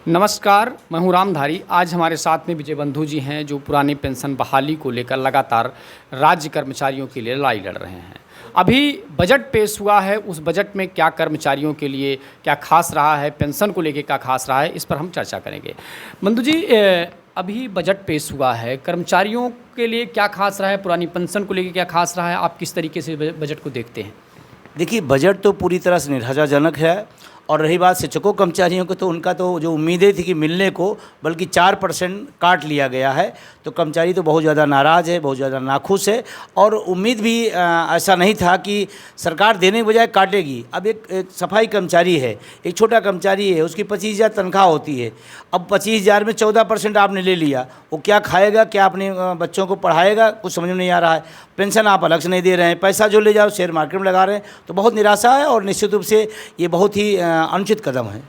नमस्कार, मैं हूं रामधारी। आज हमारे साथ में विजय बंधु जी हैं जो पुरानी पेंशन बहाली को लेकर लगातार राज्य कर्मचारियों के लिए लड़ाई लड़ रहे हैं। अभी बजट पेश हुआ है, उस बजट में क्या कर्मचारियों के लिए क्या खास रहा है, पेंशन को लेकर क्या खास रहा है, इस पर हम चर्चा करेंगे। बंधु जी, अभी बजट पेश हुआ है, कर्मचारियों के लिए क्या खास रहा है, पुरानी पेंशन को लेकर क्या खास रहा है, आप किस तरीके से बजट को देखते हैं? देखिए, बजट तो पूरी तरह से निराशाजनक है। और रही बात शिक्षकों कर्मचारियों को, तो उनका तो जो उम्मीदें थी कि मिलने को, बल्कि 4% काट लिया गया है। तो कर्मचारी तो बहुत ज़्यादा नाराज़ है, बहुत ज़्यादा नाखुश है। और उम्मीद भी ऐसा नहीं था कि सरकार देने के बजाय काटेगी। अब एक सफाई कर्मचारी है, एक छोटा कर्मचारी है, उसकी 25,000 तनख्वाह होती है। अब 25,000 में 14% आपने ले लिया, वो क्या खाएगा, क्या अपने बच्चों को पढ़ाएगा, कुछ समझ में नहीं आ रहा है। पेंशन आप अलग से नहीं दे रहे हैं, पैसा जो ले जाओ शेयर मार्केट में लगा रहे हैं। तो बहुत निराशा है और निश्चित रूप से ये बहुत ही अनुचित कदम है।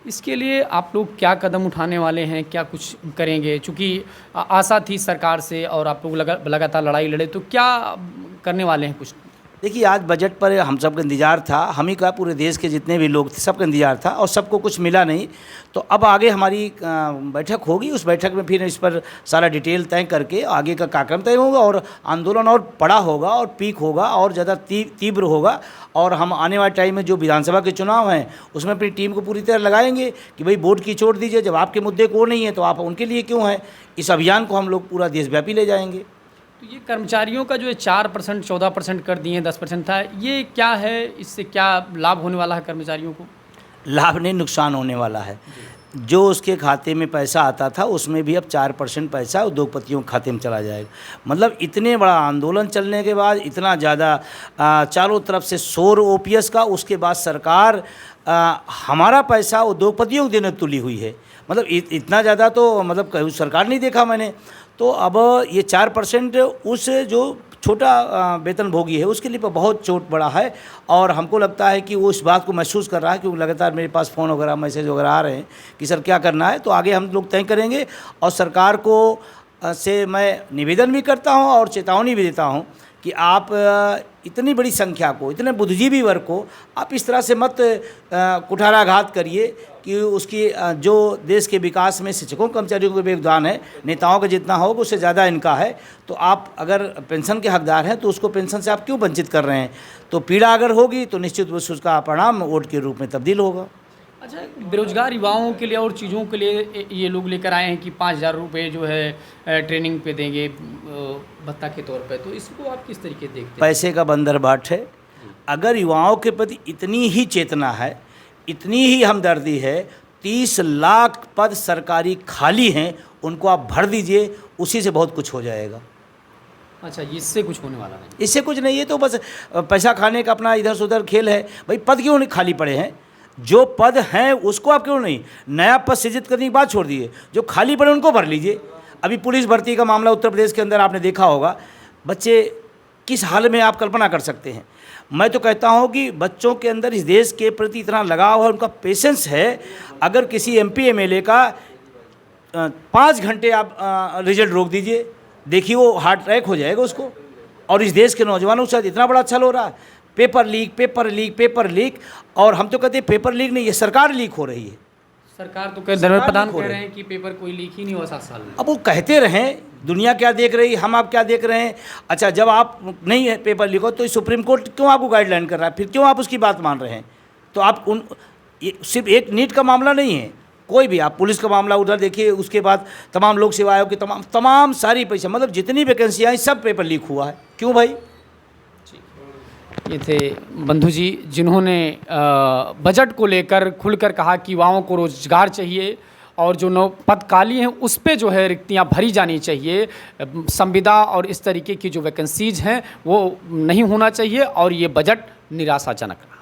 इसके लिए आप लोग क्या कदम उठाने वाले हैं, क्या कुछ करेंगे? चूँकि आशा थी सरकार से और आप लोग लगातार लड़ाई लड़े, तो क्या करने वाले हैं कुछ? देखिए, आज बजट पर हम सबका इंतज़ार था, हम ही का पूरे देश के जितने भी लोग थे सबका इंतज़ार था और सबको कुछ मिला नहीं। तो अब आगे हमारी बैठक होगी, उस बैठक में फिर इस पर सारा डिटेल तय करके आगे का कार्यक्रम तय होगा और आंदोलन और बड़ा होगा और पीक होगा और ज़्यादा तीव्र होगा। और हम आने वाले टाइम में जो विधानसभा के चुनाव हैं उसमें अपनी टीम को पूरी तरह लगाएंगे कि भाई वोट की चोट दीजिए, जब आपके मुद्दे को नहीं है तो आप उनके लिए क्यों हैं। इस अभियान को हम लोग पूरा देशव्यापी ले जाएंगे। तो ये कर्मचारियों का जो 4% 14% कर दिए, 10% था, ये क्या है? इससे क्या लाभ होने वाला है कर्मचारियों को? लाभ नहीं, नुकसान होने वाला है। जो उसके खाते में पैसा आता था उसमें भी अब 4% पैसा उद्योगपतियों के खाते में चला जाएगा। मतलब इतने बड़ा आंदोलन चलने के बाद, इतना ज़्यादा चारों तरफ से शोर ओपीएस का, उसके बाद सरकार हमारा पैसा उद्योगपतियों को देने तुली हुई है। मतलब इतना ज़्यादा तो मतलब कहीं सरकार नहीं देखा मैंने। तो अब ये 4% उस जो छोटा वेतनभोगी है उसके लिए बहुत चोट बड़ा है। और हमको लगता है कि वो इस बात को महसूस कर रहा है, क्योंकि लगातार मेरे पास फ़ोन वगैरह मैसेज वगैरह आ रहे हैं कि सर क्या करना है। तो आगे हम लोग तय करेंगे और सरकार को से मैं निवेदन भी करता हूं और चेतावनी भी देता हूं कि आप इतनी बड़ी संख्या को, इतने बुद्धिजीवी वर्ग को आप इस तरह से मत कुठाराघात करिए कि उसकी जो देश के विकास में शिक्षकों कर्मचारियों का भी योगदान है, नेताओं का जितना होगा उससे ज़्यादा इनका है। तो आप अगर पेंशन के हकदार हैं तो उसको पेंशन से आप क्यों वंचित कर रहे हैं? तो पीड़ा अगर होगी तो निश्चित रूप से उसका परिणाम वोट के रूप में तब्दील होगा। अच्छा, बेरोजगार युवाओं के लिए और चीज़ों के लिए ये लोग लेकर आए हैं कि 5,000 रुपये जो है ट्रेनिंग पे देंगे भत्ता के तौर पे, तो इसको आप किस तरीके देखते हैं? पैसे का बंदरबाट है। अगर युवाओं के प्रति इतनी ही चेतना है, इतनी ही हमदर्दी है, 30 लाख पद सरकारी खाली हैं, उनको आप भर दीजिए, उसी से बहुत कुछ हो जाएगा। अच्छा, इससे कुछ होने वाला नहीं? इससे कुछ नहीं, ये तो बस पैसा खाने का अपना इधर से उधर खेल है। भाई पद क्यों नहीं खाली पड़े हैं? जो पद हैं उसको आप क्यों नहीं, नया पद सृजित करने की बात छोड़ दिए, जो खाली पड़े उनको भर लीजिए। अभी पुलिस भर्ती का मामला उत्तर प्रदेश के अंदर आपने देखा होगा, बच्चे किस हाल में आप कल्पना कर सकते हैं। मैं तो कहता हूं कि बच्चों के अंदर इस देश के प्रति इतना लगाव है, उनका पेशेंस है। अगर किसी एमपी एमएलए का 5 घंटे आप रिजल्ट रोक दीजिए, देखिए वो हार्ट अटैक हो जाएगा उसको। और इस देश के नौजवानों के साथ इतना बड़ा छल हो रहा है, paper leak paper leak paper leak. और हम तो कहते हैं पेपर लीक नहीं, ये सरकार लीक हो रही है। सरकार तो धर्मेंद्र प्रधान कह रहे हैं कि पेपर कोई लीक ही नहीं हुआ 7 साल में। अब वो कहते रहें, दुनिया क्या देख रही, हम आप क्या देख रहे हैं। अच्छा, जब आप नहीं है पेपर लीक हो तो सुप्रीम कोर्ट क्यों आपको गाइडलाइन कर रहा है, फिर क्यों आप उसकी बात मान रहे हैं? तो आप सिर्फ एक नीट का मामला नहीं है, कोई भी आप पुलिस का मामला उधर देखिए, उसके बाद तमाम लोक सेवा आयोग की तमाम सारी पैसा, मतलब जितनी वैकेंसी आई सब पेपर लीक हुआ है। क्यों भाई? ये थे बंधु जी जिन्होंने बजट को लेकर खुलकर कहा कि युवाओं को रोजगार चाहिए और जो नौ पद खाली हैं उस पे जो है रिक्तियां भरी जानी चाहिए। संविदा और इस तरीके की जो वैकेंसीज हैं वो नहीं होना चाहिए और ये बजट निराशाजनक रहा।